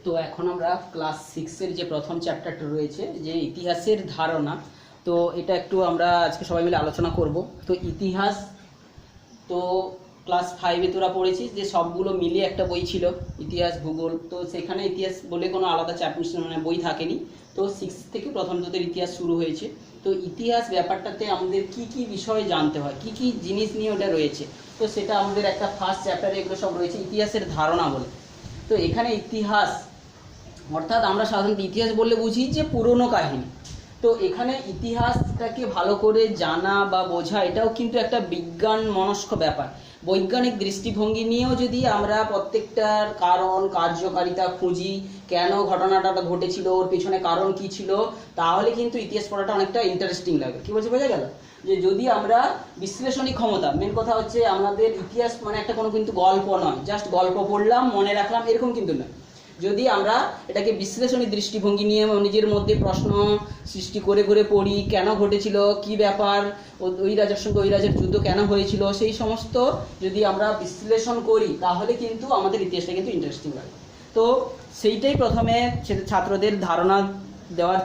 তো এখন আমরা ক্লাস 6-এর যে প্রথম চ্যাপ্টারটা রয়েছে যে ইতিহাসের ধারণা, তো এটা একটু আমরা আজকে সবাই মিলে আলোচনা করব। তো ইতিহাস তো ক্লাস 5-এ তোরা পড়েছিস যে সবগুলো মিলিয়ে একটা বই ছিল ইতিহাস ভূগোল। তো সেখানে ইতিহাস বলে কোনো আলাদা চ্যাপ্টার বই থাকেনি। তো 6 থেকে প্রথম তোদের ইতিহাস শুরু হয়েছে। তো ইতিহাস ব্যাপারটাতে আমাদের কি কি বিষয় জানতে হয়, কি কি জিনিস নিয়ে ওটা রয়েছে, তো সেটা আমাদের একটা ফার্স্ট চ্যাপ্টারে এগুলো সব রয়েছে ইতিহাসের ধারণা বলে। তো এখানে ইতিহাস অর্থাৎ আমরা সাধারণত ইতিহাস বললে বুঝি যে পুরনো কাহিনী। তো এখানে ইতিহাসটাকে ভালো করে জানা বা বোঝা এটাও কিন্তু একটা বিজ্ঞান মনস্ক ব্যাপার। বৈজ্ঞানিক দৃষ্টিভঙ্গি নিয়েও যদি আমরা প্রত্যেকটার কারণ কার্যকারিতা খুঁজি, কেন ঘটনাটা ঘটেছিল, ওর পেছনে কারণ কি ছিল, তাহলে কিন্তু ইতিহাস পড়াটা অনেকটা ইন্টারেস্টিং লাগে। কি বলছে, বোঝা গেল? যে যদি আমরা বিশ্লেষণী ক্ষমতা, মেন কথা হচ্ছে আমাদের ইতিহাস মানে একটা কোনো কিন্তু গল্প নয়, জাস্ট গল্প পড়লাম মনে রাখলাম এরকম কিন্তু নয়। যদি আমরা এটাকে বিশ্লেষণী দৃষ্টিভঙ্গি নিয়ে নিজের মধ্যে প্রশ্ন সৃষ্টি করে করে পড়ি, কেন ঘটেছিল, কি ব্যাপার, ওই রাজার সঙ্গে ওই রাজার যুদ্ধ কেন হয়েছিল, সেই সমস্ত যদি আমরা বিশ্লেষণ করি তাহলে কিন্তু আমাদের ইতিহাসটা কিন্তু ইন্টারেস্টিং লাগে। তো সেইটাই প্রথমে ছাত্রদের ধারণা দেওয়ার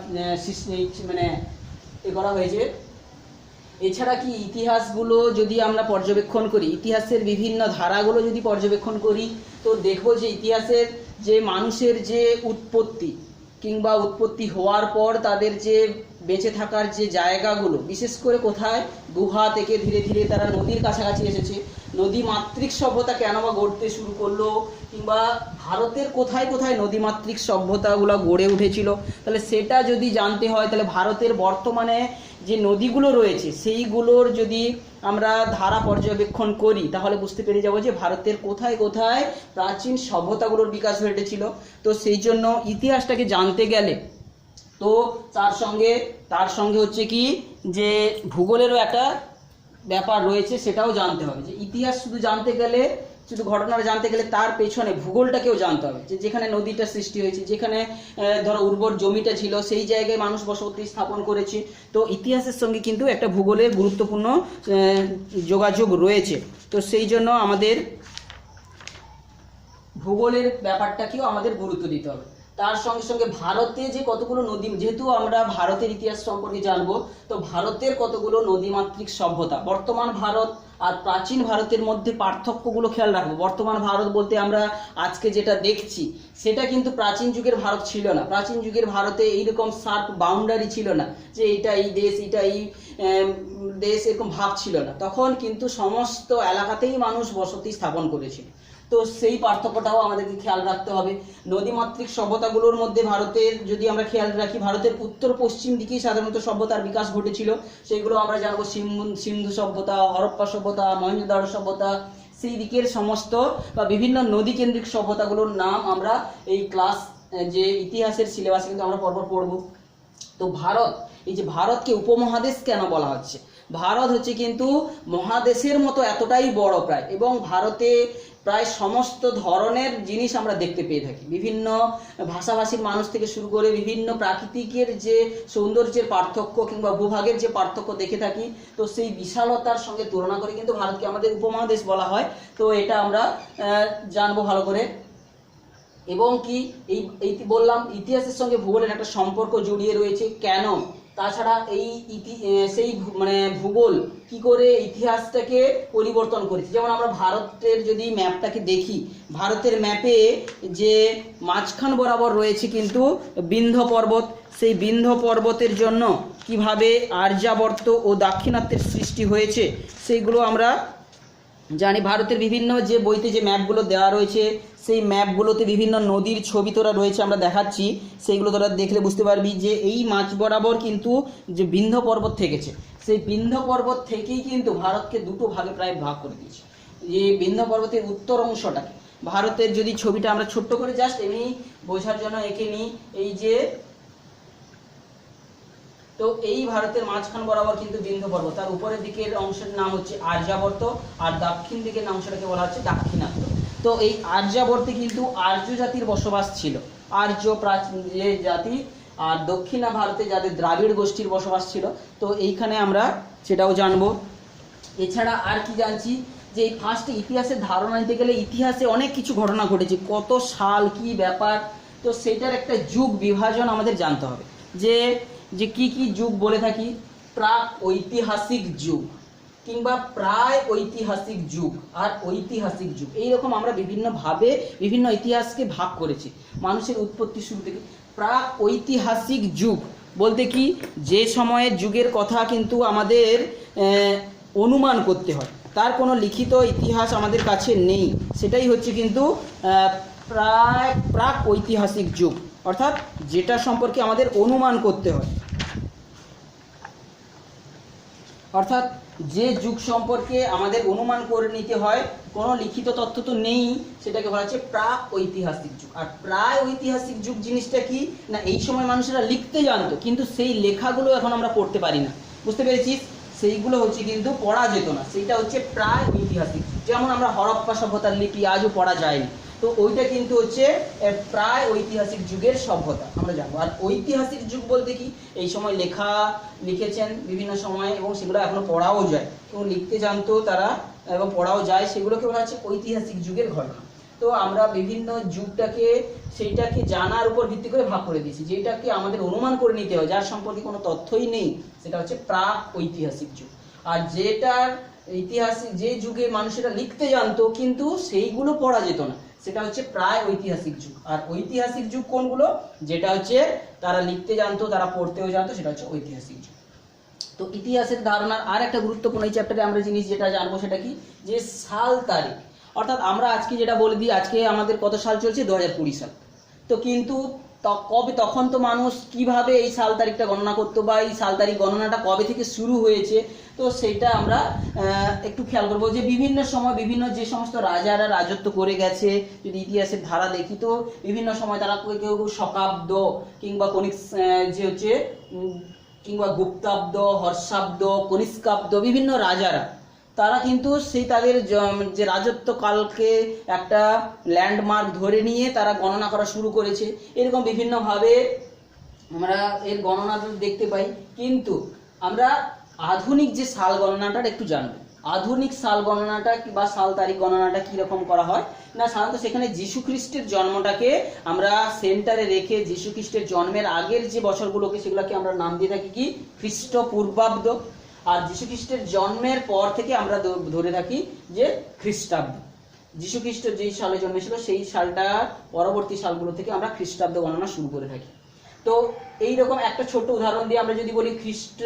মানে এ করা হয়েছে। এছাড়া কি ইতিহাসগুলো যদি আমরা পর্যবেক্ষণ করি, ইতিহাসের বিভিন্ন ধারাগুলো যদি পর্যবেক্ষণ করি, তো দেখবো যে ইতিহাসের যে মানুষের যে উৎপত্তি কিংবা উৎপত্তি হওয়ার পর তাদের যে বেঁচে থাকার যে জায়গাগুলো, বিশেষ করে কোথায় গুহা থেকে ধীরে ধীরে তারা নদীর কাছাকাছি এসেছে, নদীমাতৃক সভ্যতা কেন বা গড়তে শুরু করলো, কিংবা ভারতের কোথায় কোথায় নদীমাতৃক সভ্যতাগুলো গড়ে উঠেছিল, তাহলে সেটা যদি জানতে হয় তাহলে ভারতের বর্তমানে যে নদীগুলো রয়েছে সেইগুলোর যদি আমরা ধারা পর্যবেক্ষণ করি তাহলে বুঝতে পেরে যাব যে ভারতের কোথায় কোথায় প্রাচীন সভ্যতাগুলোর বিকাশ ঘটেছিল। তো সেই জন্য ইতিহাসটাকে জানতে গেলে তো তার সঙ্গে হচ্ছে কি যে ভূগোলেরও একটা ব্যাপার রয়েছে, সেটাও জানতে হবে। যে ইতিহাস শুধু জানতে গেলে, শুধু ঘটনাটা জানতে গেলে তার পেছনে ভূগোলটাকেও জানতে হবে। যে যেখানে নদীটা সৃষ্টি হয়েছে, যেখানে ধরো উর্বর জমিটা ছিল, সেই জায়গায় মানুষ বসতি স্থাপন করেছে। তো ইতিহাসের সঙ্গে কিন্তু একটা ভূগোলের গুরুত্বপূর্ণ যোগাযোগ রয়েছে। তো সেই জন্য আমাদের ভূগোলের ব্যাপারটাকেও আমাদের গুরুত্ব দিতে হবে। তার সঙ্গে সঙ্গে ভারতে যে কতগুলো নদী, যেহেতু আমরা ভারতের ইতিহাস সম্পর্কে জানবো, তো ভারতের কতগুলো নদীমাতৃক সভ্যতা, বর্তমান ভারত আর প্রাচীন ভারতের মধ্যে পার্থক্যগুলো খেয়াল রাখবো। বর্তমান ভারত বলতে আমরা আজকে যেটা দেখছি সেটা কিন্তু প্রাচীন যুগের ভারত ছিল না। প্রাচীন যুগের ভারতে এইরকম শার্প বাউন্ডারি ছিল না যে এটা এই দেশ, এটা এই দেশ, এরকম ভাব ছিল না। তখন কিন্তু সমস্ত এলাকাতেই মানুষ বসতি স্থাপন করেছিল। তো সেই পার্থক্যটাও আমাদেরকে খেয়াল রাখতে হবে। নদীমাতৃক সভ্যতাগুলোর মধ্যে ভারতের যদি আমরা খেয়াল রাখি, ভারতের উত্তর পশ্চিম দিকেই সাধারণত সভ্যতার বিকাশ ঘটেছিল। সেইগুলো আমরা জানবো সিন্ধু সভ্যতা, হরপ্পা সভ্যতা, মহেঞ্জোদারো সভ্যতা, সেই দিকের সমস্ত বা বিভিন্ন নদী কেন্দ্রিক সভ্যতাগুলোর নাম আমরা এই ক্লাস যে ইতিহাসের সিলেবাসে কিন্তু আমরা পরপর পড়ব। তো ভারত, এই যে ভারতকে উপমহাদেশ কেন বলা হচ্ছে, ভারত হচ্ছে কিন্তু মহাদেশের মতো এতটাই বড় প্রায়, এবং ভারতে প্রায় সমস্ত ধরনের জিনিস আমরা দেখতে পেয়ে থাকি। বিভিন্ন ভাষাভাষীর মানুষ থেকে শুরু করে বিভিন্ন প্রাকৃতিকের যে সৌন্দর্যের পার্থক্য কিংবা ভূভাগের যে পার্থক্য দেখে থাকি। তো সেই বিশালতার সঙ্গে তুলনা করে কিন্তু ভারতকে আমাদের উপমহাদেশ বলা হয়। তো এটা আমরা জানবো ভালো করে। এবং কি এই বললাম ইতিহাসের সঙ্গে ভূগোলের একটা সম্পর্ক জড়িয়ে রয়েছে। কেন? তাছাড়া সেই মানে ভূগোল কি করে ইতিহাসটাকে পরিবর্তন করেছে। যেমন আমরা ভারতের যদি ম্যাপটাকে দেখি, ভারতের ম্যাপে যে মাঝখান বরাবর রয়েছে কিন্তু বিন্ধ্য পর্বত। সেই বিন্ধ্য পর্বতের জন্য কিভাবে আর্যাবর্ত ও দাক্ষিণাত্যের সৃষ্টি হয়েছে সেইগুলো আমরা জানি। ভারতের বিভিন্ন যে বইতে যে ম্যাপগুলো দেওয়া রয়েছে সেই ম্যাপগুলোতে বিভিন্ন নদীর ছবি তোরা রয়েছে, আমরা দেখাচ্ছি। সেইগুলো তোরা দেখলে বুঝতে পারবি যে এই মাঝ বরাবর কিন্তু যে বিন্ধ্য পর্বত থেকেছে, সেই বিন্ধ্য পর্বত থেকেই কিন্তু ভারতকে দুটো ভাগে প্রায় ভাগ করে দিয়েছে। যে বিন্ধ্য পর্বতের উত্তর অংশটাকে, ভারতের যদি ছবিটা আমরা ছোট্ট করে জাস্ট এমনি বোঝার জন্য এঁকে নিই, এই যে তো এই ভারতের মাঝখান বরাবর কিন্তু বিন্ধ্য পর্বত, তার উপরের দিকের অংশের নাম হচ্ছে আর্যাবর্ত, আর দক্ষিণ দিকের অংশটাকে বলা হচ্ছে দাক্ষিণাত্য। তো এই আর্যাবর্তে কিন্তু আর্য জাতির বসবাস ছিল, আর্য প্রাচীন যে জাতি, আর দক্ষিণা ভারতে যাদের দ্রাবিড় গোষ্ঠীর বসবাস ছিল। তো এইখানে আমরা সেটাও জানবো। এছাড়া আর কি জানছি যে এই ফার্স্টে ইতিহাসের ধারণা নিতে গেলে ইতিহাসে অনেক কিছু ঘটনা ঘটেছে, কত সাল কি ব্যাপার তো সেইটার একটা যুগ বিভাজন আমাদের জানতে হবে, যে যে কি কি যুগ বলে থাকি। প্রাক ঐতিহাসিক যুগ কিংবা প্রায় ঐতিহাসিক যুগ আর ঐতিহাসিক যুগ, এইরকম আমরা বিভিন্নভাবে বিভিন্ন ইতিহাসকে ভাগ করেছি মানুষের উৎপত্তি শুরু থেকে। প্রাক ঐতিহাসিক যুগ বলতে কি, যে সময়ের যুগের কথা কিন্তু আমাদের অনুমান করতে হয়, তার কোনো লিখিত ইতিহাস আমাদের কাছে নেই, সেটাই হচ্ছে কিন্তু প্রাক ঐতিহাসিক যুগ, অর্থাৎ যেটা সম্পর্কে আমাদের অনুমান করতে হয়, অর্থাৎ যে যুগ সম্পর্কে আমাদের অনুমান করে নিতে হয়, কোনো লিখিত তথ্য তো নেই, সেটাকে বলা হচ্ছে প্রাক ঐতিহাসিক যুগ। আর প্রায় ঐতিহাসিক যুগ জিনিসটা কি না, এই সময় মানুষেরা লিখতে জানতো কিন্তু সেই লেখাগুলো এখন আমরা পড়তে পারি না, বুঝতে পেরেছিস? সেইগুলো হচ্ছে কিন্তু পড়া যেত না, সেইটা হচ্ছে প্রায় ঐতিহাসিক। যেমন আমরা হরপ্পা সভ্যতার লিপি আজও পড়া যায়নি, তো ওইটা কিন্তু হচ্ছে প্রায় ঐতিহাসিক যুগের সভ্যতা আমরা জানবো। আর ঐতিহাসিক যুগ বলতে কি, এই সময় লিখেছেন বিভিন্ন সময় এবং সেগুলো এখনো পড়াও যায়, এবং লিখতে জানতো তারা এবং পড়াও যায়, সেগুলোকে বলা হচ্ছে ঐতিহাসিক যুগের ঘটনা। তো আমরা বিভিন্ন যুগটাকে সেইটাকে জানার উপর ভিত্তি করে ভাগ করে দিয়েছি, যেটাকে আমাদের অনুমান করে নিতে হয়, যার সম্পর্কে কোনো তথ্যই নেই, সেটা হচ্ছে প্রাক ঐতিহাসিক যুগ। আর যেটার ঐতিহাসিক যে যুগে মানুষেরা লিখতে জানতো কিন্তু সেইগুলো পড়া যেত না, সেটা হচ্ছে প্রায় ঐতিহাসিক যুগ। আর ঐতিহাসিক যুগ কোনগুলো, যেটা হচ্ছে তারা লিখতে জানতো, তারা পড়তেও জানতো, সেটা হচ্ছে ঐতিহাসিক যুগ। তো ইতিহাসের ধারণার আর একটা গুরুত্বপূর্ণ এই চ্যাপ্টারে আমরা জিনিস যেটা জানবো সেটা কি, যে সাল তারিখ। অর্থাৎ আমরা আজকে যেটা বলে দিই, আজকে আমাদের কত সাল চলছে, 2020 সাল। তো কিন্তু তখন তো মানুষ কিভাবে এই সাল তারিখটা গণনা করতো, বা এই সাল তারিখ গণনাটা কবে থেকে শুরু হয়েছে, তো সেটা আমরা একটু খেয়াল করবো। যে বিভিন্ন সময় বিভিন্ন যে সমস্ত রাজারা রাজত্ব করে গেছে, যদি ইতিহাসের ধারা দেখি, তো বিভিন্ন সময় তারা কেউ শকাব্দ কিংবা যে হচ্ছে কিংবা গুপ্তাব্দ, হর্ষাব্দ, কনিষ্কাব্দ, বিভিন্ন রাজারা তারা কিন্তু সেই তাদের যে রাজত্বকালকে একটা ল্যান্ডমার্ক ধরে নিয়ে তারা গণনা করা শুরু করেছে। এরকম বিভিন্নভাবে আমরা এর গণনা দেখতে পাই। কিন্তু আমরা আধুনিক যে সাল গণনাটা একটু জানবো। আধুনিক সাল গণনাটা বা সাল তারিখ গণনাটা কিরকম করা হয় না, সাধারণত সেখানে যীশু খ্রিস্টের জন্মটাকে আমরা সেন্টারে রেখে যীশু খ্রিস্টের জন্মের আগের যে বছরগুলোকে সেগুলোকে আমরা নাম দিয়ে থাকি কি, খ্রিস্টপূর্বাব্দ। আর যীশু খ্রিস্টের জন্মের পর থেকে আমরা ধরে থাকি যে খ্রিস্টাব্দ। যীশু খ্রিস্ট যেই সালে জন্মেছিল সেই সালটা পরবর্তী সালগুলো থেকে আমরা খ্রিস্টাব্দ গণনা শুরু করে থাকি। তো এইরকম একটা ছোট উদাহরণ দিয়ে আমরা যদি বলি, খ্রিস্ট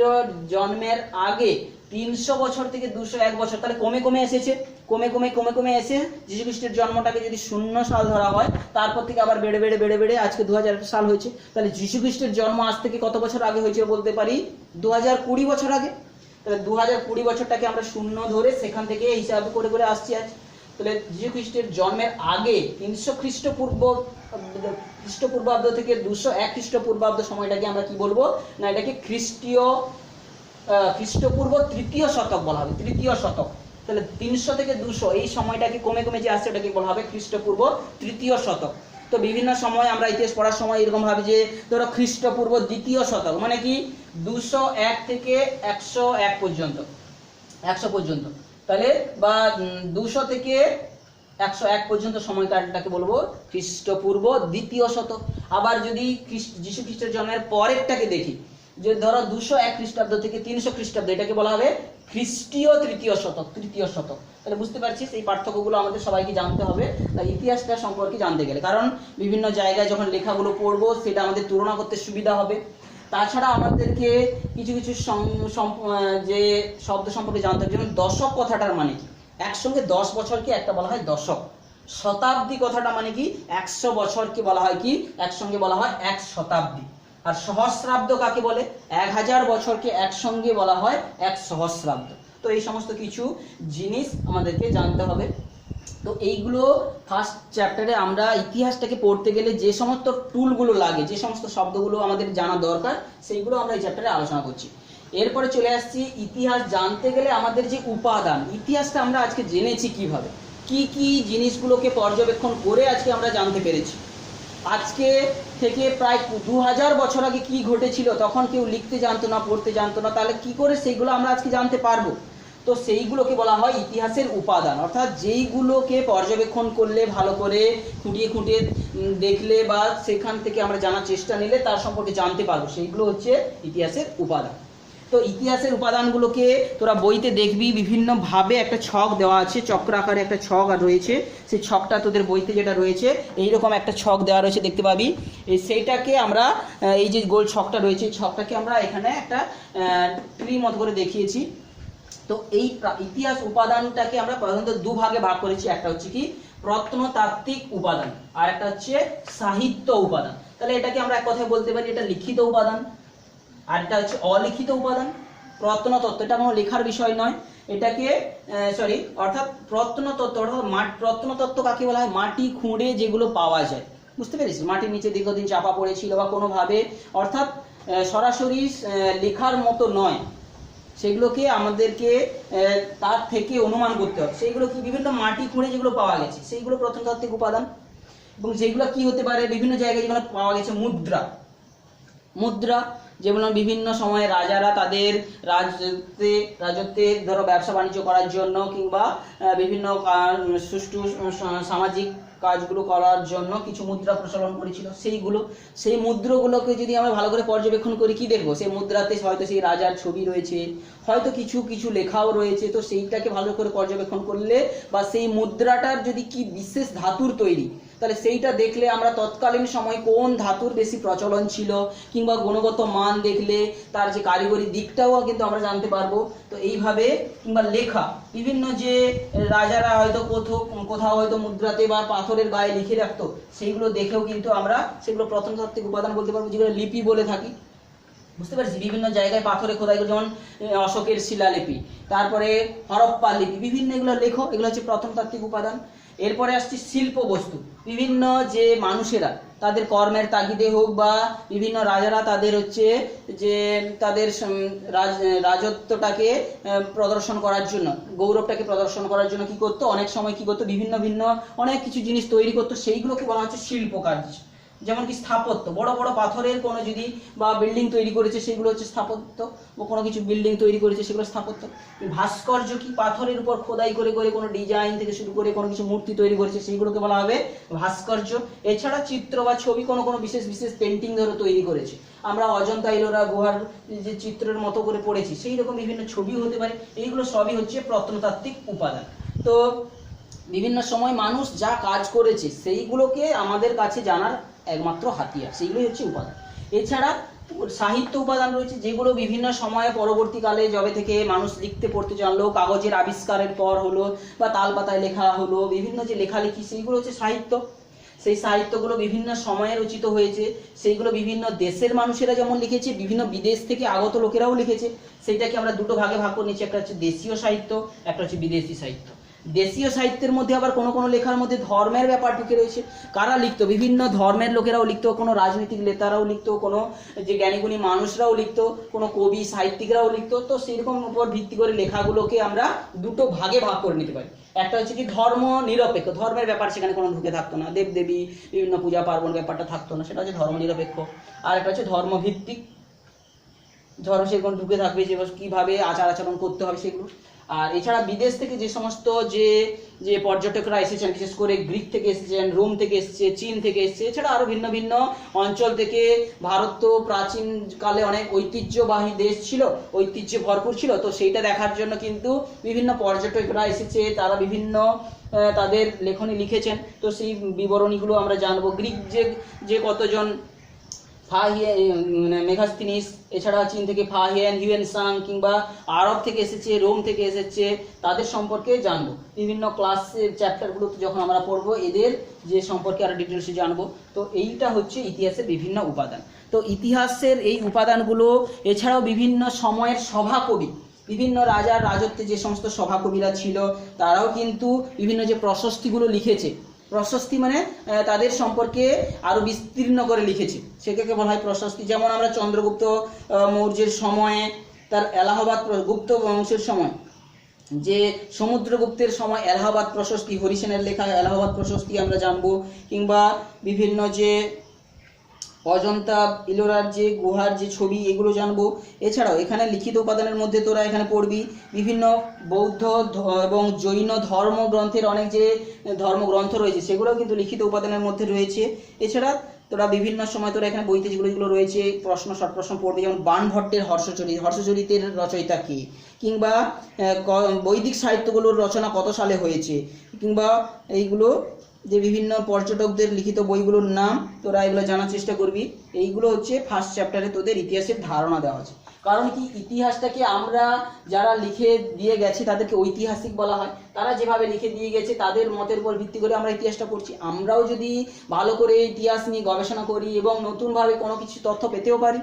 জন্মের আগে 300 বছর থেকে 201 বছর, তাহলে কমে কমে এসেছে, কমে এসে যীশু খ্রিস্টের জন্মটাকে যদি 0 সাল ধরা হয়, তারপর থেকে আবার বেড়ে বেড়ে বেড়ে বেড়ে আজকে 2000 সাল হয়েছে। তাহলে যীশু খ্রিস্টের জন্ম আজ থেকে কত বছর আগে হয়েছিল বলতে পারি, 2020 বছর আগে। তাহলে 2020 বছরটাকে আমরা 0 ধরে সেখান থেকে হিসাব করে করে আসছি আজ। তাহলে যীশু খ্রিস্টের জন্মের আগে 300 খ্রিস্টপূর্বাব্দ থেকে 201 খ্রিস্টপূর্বাব্দ সময়টাকে আমরা কি বলবো না, এটাকে খ্রিস্টপূর্ব তৃতীয় শতক বলা হবে, তৃতীয় শতক। তাহলে 300 থেকে 200 এই সময়টাকে কমে কমে যে আসছে ওটাকে বলা হবে খ্রিস্টপূর্ব তৃতীয় শতক। তো বিভিন্ন সময় আমরা ইতিহাস পড়ার সময় এরকম ভাবে যে ধরো খ্রিস্টপূর্ব দ্বিতীয় শতক মানে কি 201 থেকে 101 পর্যন্ত, 100 পর্যন্ত, তাহলে বা 200 থেকে 101 পর্যন্ত সময়কালটাকে বলবো খ্রিস্টপূর্ব দ্বিতীয় শতক। আবার যদি যীশু খ্রিস্টের জন্মের পরেরটাকে দেখি, যে ধরো 201 খ্রিস্টাব্দ থেকে 300 খ্রিস্টাব্দ, এটাকে বলা হবে খ্রিস্টীয় তৃতীয় শতক, তৃতীয় শতক। তাহলে বুঝতে পারছিস এই পার্থক্যগুলো আমাদের সবাইকে জানতে হবে ইতিহাসটা সম্পর্কে জানতে গেলে, কারণ বিভিন্ন জায়গায় যখন লেখাগুলো পড়বো সেটা আমাদের তুলনা করতে সুবিধা হবে। তাছাড়া আমাদেরকে কিছু কিছু যে শব্দ সম্পর্কে জানতে হবে, যেমন দশক কথাটার মানে কি, একসঙ্গে 10 বছরকে একটা বলা হয় দশক। শতাব্দী কথাটা মানে কি, 100 বছরকে বলা হয় কি, একসঙ্গে বলা হয় 1 শতাব্দী। আর সহস্রাব্দ কাকে বলে, 1000 বছরকে একসঙ্গে বলা হয় 1 সহস্রাব্দ। তো এই সমস্ত কিছু জিনিস আমাদেরকে জানতে হবে। তো এইগুলো ফার্স্ট চ্যাপ্টারে আমরা ইতিহাসটাকে পড়তে গেলে যে সমস্ত টুলগুলো লাগে, যে সমস্ত শব্দগুলো আমাদের জানা দরকার, সেইগুলো আমরা এই চ্যাপ্টারে আলোচনা করছি। এরপরে চলে আসছি ইতিহাস জানতে গেলে আমাদের যে উপাদান, ইতিহাসটা আমরা আজকে জেনেছি কিভাবে, কি কি জিনিসগুলোকে পর্যবেক্ষণ করে আজকে আমরা জানতে পেরেছি। আজকে থেকে প্রায় 2000 বছর আগে কি ঘটেছিল, তখন কেউ লিখতে জানতো না, পড়তে জানতো না, তাহলে কি করে সেইগুলো আমরা আজকে জানতে পারবো। তো সেইগুলোকে বলা হয় ইতিহাসের উপাদান, অর্থাৎ যেইগুলোকে পর্যবেক্ষণ করলে, ভালো করে খুঁটিয়ে খুঁটিয়ে দেখলে বা সেখান থেকে আমরা জানার চেষ্টা নিলে তার সম্পর্কে জানতে পারবো, সেইগুলো হচ্ছে ইতিহাসের উপাদান। তো ইতিহাসের উপাদানগুলোকে তোরা বইতে দেখবি বিভিন্নভাবে একটা ছক দেওয়া আছে, চক্র আকারে একটা ছক রয়েছে, সেই ছকটা তোদের বইতে যেটা রয়েছে এইরকম একটা ছক দেওয়া রয়েছে দেখতে পাবি। সেইটাকে আমরা এই যে গোল ছকটা রয়েছে, ছকটাকে আমরা এখানে একটা ট্রি মতো করে দেখিয়েছি। তো এই ইতিহাস উপাদানটাকে আমরা প্রধানত দুভাগে ভাগ করেছি, একটা হচ্ছে কি প্রত্নতাত্ত্বিক উপাদান আর একটা হচ্ছে সাহিত্য উপাদান। তাহলে এটাকে আমরা এক কথায় বলতে পারি এটা লিখিত উপাদান, আর এটা হচ্ছে অলিখিত উপাদান। প্রত্নতত্ত্ব এটা কোনো লেখার বিষয় নয়, এটাকে অর্থাৎ প্রত্নতত্ত্ব অর্থাৎ প্রত্নতত্ত্ব কাকে বলা হয়, মাটি খুঁড়ে যেগুলো পাওয়া যায়, বুঝতে পেরেছি, মাটির নিচে দীর্ঘদিন চাপা পড়েছিল বা কোনোভাবে, অর্থাৎ সরাসরি লেখার মতো নয়, সেগুলোকে আমাদেরকে তার থেকে অনুমান করতে হবে, সেইগুলো কি বিভিন্ন মাটি খুঁড়ে যেগুলো পাওয়া গেছে সেইগুলো প্রত্নতাত্ত্বিক উপাদান। এবং যেগুলো কি হতে পারে, বিভিন্ন জায়গায় যেগুলো পাওয়া গেছে মুদ্রা যেগুলো বিভিন্ন সময়ে রাজারা তাদের রাজত্বে ধরো ব্যবসা বাণিজ্য করার জন্য কিংবা বিভিন্ন সুষ্ঠু সামাজিক কাজগুলো করার জন্য কিছু মুদ্রা প্রচলন করেছিল, সেই মুদ্রাগুলোকে যদি আমরা ভালো করে পর্যবেক্ষণ করি কি দেখবো, সেই মুদ্রাতে হয়তো সেই রাজার ছবি রয়েছে, হয়তো কিছু কিছু লেখাও রয়েছে। তো সেইটাকে ভালো করে পর্যবেক্ষণ করলে বা সেই মুদ্রাটার যদি কি বিশেষ ধাতুর তৈরি, তাহলে সেইটা দেখলে আমরা তৎকালীন সময় কোন ধাতুর বেশি প্রচলন ছিল কিংবা গুণগত মান দেখলে তার যে কারিগরি দিকটাও কিন্তু আমরা জানতে পারবো। তো এইভাবে কিংবা লেখা, বিভিন্ন যে রাজারা হয়তো কোথাও হয়তো মুদ্রাতে বা পাথরের গায়ে লিখে রাখতো, সেইগুলো দেখেও কিন্তু আমরা সেগুলো প্রত্নতাত্ত্বিক উপাদান বলতে পারবো, যেগুলো লিপি বলে থাকি, বুঝতে পারছি। বিভিন্ন জায়গায় পাথরে খোদাই করে, যেমন অশোকের শিলালিপি, তারপরে হরপ্পা লিপি, বিভিন্ন এগুলো এগুলো হচ্ছে প্রত্নতাত্ত্বিক উপাদান। এরপরে আসছে শিল্প বস্তু, বিভিন্ন যে মানুষেরা তাদের কর্মের তাগিদে হোক বা বিভিন্ন রাজারা তাদের হচ্ছে যে তাদের রাজত্বটাকে প্রদর্শন করার জন্য, গৌরবটাকে প্রদর্শন করার জন্য কি করতো, অনেক সময় কি করতো ভিন্ন ভিন্ন অনেক কিছু জিনিস তৈরি করতো, সেইগুলোকে বলা হচ্ছে শিল্প কার্য। যেমন কি স্থাপত্য, বড় বড় পাথরের কোনো যদি বা বিল্ডিং তৈরি করেছে সেগুলো হচ্ছে স্থাপত্য, বা কোনো কিছু বিল্ডিং তৈরি করেছে সেগুলো স্থাপত্য। ভাস্কর্য কি পাথরের উপর খোদাই করে করে কোনো ডিজাইন থেকে শুরু করে কোনো কিছু মূর্তি তৈরি করেছে সেইগুলোকে বলা হবে ভাস্কর্য। এছাড়া চিত্র বা ছবি কোনো কোনো বিশেষ বিশেষ পেন্টিং ধরে তৈরি করেছে, আমরা অজন্তা ইলোরা গুহার যে চিত্রের মতো করে পড়েছি সেই রকম বিভিন্ন ছবি হতে পারে, এইগুলো সবই হচ্ছে প্রত্নতাত্ত্বিক উপাদান। তো বিভিন্ন সময় মানুষ যা কাজ করেছে সেইগুলোকে আমাদের কাছে জানার একমাত্র হাতিয়ার, সেইগুলোই হচ্ছে উপাদান। এছাড়া সাহিত্য উপাদান রয়েছে, যেগুলো বিভিন্ন সময়ে পরবর্তীকালে যবে থেকে মানুষ লিখতে পড়তে জানলো, কাগজের আবিষ্কারের পর হলো বা তালপাতায় লেখা হলো, বিভিন্ন যে লেখালেখি সেইগুলো হচ্ছে সাহিত্য। সেই সাহিত্যগুলো বিভিন্ন সময়ে রচিত হয়েছে, সেইগুলো বিভিন্ন দেশের মানুষেরা যেমন লিখেছে, বিভিন্ন বিদেশ থেকে আগত লোকেরাও লিখেছে। সেইটাকে আমরা দুটো ভাগে ভাগ করে নিচ্ছি, একটা হচ্ছে দেশীয় সাহিত্য, একটা হচ্ছে বিদেশি সাহিত্য। দেশীয় সাহিত্যের মধ্যে আবার কোনো কোনো লেখার মধ্যে ধর্মের ব্যাপার ঢুকে রয়েছে। কারা লিখতো, বিভিন্ন ধর্মের লোকেরাও লিখতো, কোনো রাজনৈতিক নেতারাও লিখতো, কোনো যে জ্ঞানীগুণী মানুষরাও লিখতো, কোনো কবি সাহিত্যিকরাও লিখতো। তো সেইরকম উপর ভিত্তি করে লেখাগুলোকে আমরা দুটো ভাগে ভাগ করে নিতে পারি। একটা হচ্ছে কি ধর্ম নিরপেক্ষ, ধর্মের ব্যাপার সেখানে কোনো ঢুকে থাকতো না, দেবদেবী বিভিন্ন পূজা পার্বণ ব্যাপারটা থাকতো না, সেটা হচ্ছে ধর্ম নিরপেক্ষ। আর একটা হচ্ছে ধর্মভিত্তিক, ধর্ম সেরকম ঢুকে থাকবে যে কীভাবে আচার আচরণ করতে হবে সেগুলো। আর এছাড়া বিদেশ থেকে যে সমস্ত যে পর্যটকরা এসেছেন, বিশেষ করে গ্রিক থেকে এসেছেন, রোম থেকে এসেছে, চীন থেকে এসেছে, এছাড়া আরও ভিন্ন ভিন্ন অঞ্চল থেকে, ভারত তো প্রাচীনকালে অনেক ঐতিহ্যবাহী দেশ ছিল, ঐতিহ্যে ভরপুর ছিল। তো সেইটা দেখার জন্য কিন্তু বিভিন্ন পর্যটকরা এসেছে, তারা বিভিন্ন তাদের লেখনী লিখেছেন। তো সেই বিবরণীগুলো আমরা জানবো। গ্রিক যে কতজন মেগাস্তিনিস, এছাড়া চীন থেকে ফাহিয়েন, হিউয়েনসাং, কিংবা আরব থেকে এসেছে, রোম থেকে এসেছে, তাদের সম্পর্কে জানবো। বিভিন্ন ক্লাসের চ্যাপ্টারগুলোতে যখন আমরা পড়বো এদের যে সম্পর্কে আরো ডিটেলসে জানবো। তো এইটা হচ্ছে ইতিহাসের বিভিন্ন উপাদান। তো ইতিহাসের এই উপাদানগুলো এছাড়াও বিভিন্ন সময়ের সভাকবি, বিভিন্ন রাজার রাজত্বে যে সমস্ত সভাকবিরা ছিল তারাও কিন্তু বিভিন্ন যে প্রশস্তিগুলো লিখেছে, প্রশস্তি মানে তাদের সম্পর্কে আরো বিস্তীর্ণ করে লিখেছে, সেটাকে বলা হয় প্রশস্তি। যেমন আমরা চন্দ্রগুপ্ত মৌর্যের সময়ে তার এলাহাবাদ গুপ্ত বংশের সময় যে সমুদ্রগুপ্তের সময় এলাহাবাদ প্রশস্তি, হরিসেনের লেখা এলাহাবাদ প্রশস্তি আমরা জানবো। কিংবা বিভিন্ন যে অজন্তা ইলোরার যে গুহার যে ছবি এগুলো জানবো। এছাড়াও এখানে লিখিত উপাদানের মধ্যে তোরা এখানে পড়বি বিভিন্ন বৌদ্ধ এবং জৈন ধর্মগ্রন্থের অনেক যে ধর্মগ্রন্থ রয়েছে সেগুলোও কিন্তু লিখিত উপাদানের মধ্যে রয়েছে। এছাড়া তোরা বিভিন্ন সময় তোরা এখানে বইতে যেগুলো রয়েছে প্রশ্ন শর্ট প্রশ্ন পড়বে, যেমন বাণভট্টের হর্ষচরিতের রচয়িতা কে, কিংবা বৈদিক সাহিত্যগুলোর রচনা কত সালে হয়েছে, কিংবা এইগুলো যে বিভিন্ন পর্যটকদের লিখিত বইগুলোর নাম তোরা এগুলো জানার চেষ্টা করবি। এইগুলো হচ্ছে ফার্স্ট চ্যাপ্টারে তোদের ইতিহাসের ধারণা দেওয়া আছে। কারণ কি, ইতিহাসটাকে আমরা যারা লিখে দিয়ে গেছি তাদেরকে ঐতিহাসিক বলা হয়। তারা যেভাবে লিখে দিয়ে গেছে তাদের মতের উপর ভিত্তি করে আমরা ইতিহাসটা পড়ছি। আমরাও যদি ভালো করে ইতিহাস নিয়ে গবেষণা করি এবং নতুনভাবে কোনো কিছু তথ্য পেতেও পারি।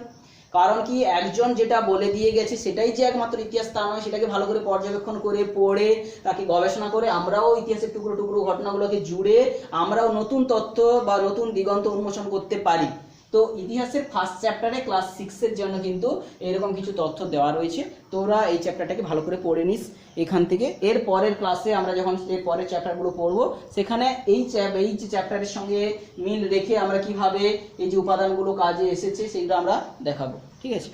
কারণ কি, একজন যেটা বলে দিয়ে গেছে সেটাই যে একমাত্র ইতিহাস তা নয়, সেটাকে ভালো করে পর্যবেক্ষণ করে পড়ে তাকে গবেষণা করে আমরাও ইতিহাসের টুকরো টুকরো ঘটনাগুলোকে জুড়ে আমরাও নতুন তথ্য বা নতুন দিগন্ত উন্মোচন করতে পারি। তো ইতিহাসের ফার্স্ট চ্যাপ্টারে ক্লাস 6-এর জন্য কিন্তু এরকম কিছু তথ্য দেওয়া রয়েছে। তোরা এই চ্যাপ্টারটাকে ভালো করে পড়ে নিস এখান থেকে। এর পরের ক্লাসে আমরা যখন এর পরের চ্যাপ্টারগুলো পড়বো সেখানে এই যে চ্যাপ্টারের সঙ্গে মিল রেখে আমরা কিভাবে এই যে উপাদানগুলো কাজে এসেছে সেগুলো আমরা দেখাবো। ঠিক আছে।